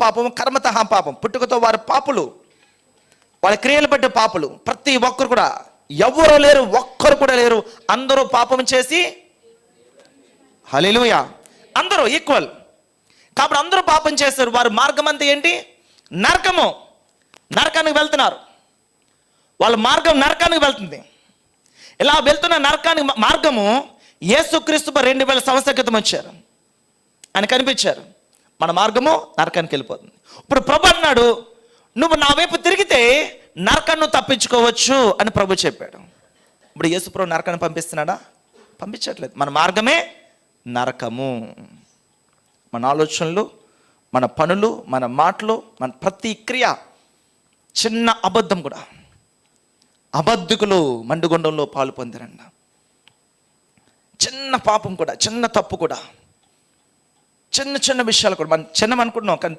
పాపము కర్మతః పాపం, పుట్టుకతో వారు పాపులు, వాళ్ళ క్రియలు బట్టి పాపులు. ప్రతి ఒక్కరు కూడా, ఎవరు లేరు, ఒక్కరు కూడా లేరు, అందరూ పాపం చేసి, హల్లెలూయా, అందరూ ఈక్వల్. కాబట్టి అందరూ పాపం చేస్తారు. వారి మార్గం అంతా ఏంటి? నరకము. నరకానికి వెళ్తున్నారు. వాళ్ళ మార్గం నరకానికి వెళ్తుంది. ఇలా వెళ్తున్న నరకానికి మార్గము యేసుక్రీస్తు 2000 సంవత్సరాల క్రితం వచ్చారు. ఆయన కనిపించారు. మన మార్గము నరకానికి వెళ్ళిపోతుంది. ఇప్పుడు ప్రభు అన్నాడు, నువ్వు నా వైపు తిరిగితే నరకాన్ని తప్పించుకోవచ్చు అని ప్రభు చెప్పాడు. ఇప్పుడు యేసు ప్రభు నరకాన్ని పంపిస్తున్నాడా? పంపించట్లేదు. మన మార్గమే నరకము. మన ఆలోచనలు, మన పనులు, మన మాటలు, మన ప్రతి క్రియ, చిన్న అబద్ధం కూడా. అబద్ధికులు మండుగుండంలో పాలు పొందారంట. చిన్న పాపం కూడా, చిన్న తప్పు కూడా, చిన్న చిన్న విషయాలు కూడా మనం చిన్నమనుకుంటున్నాం, కానీ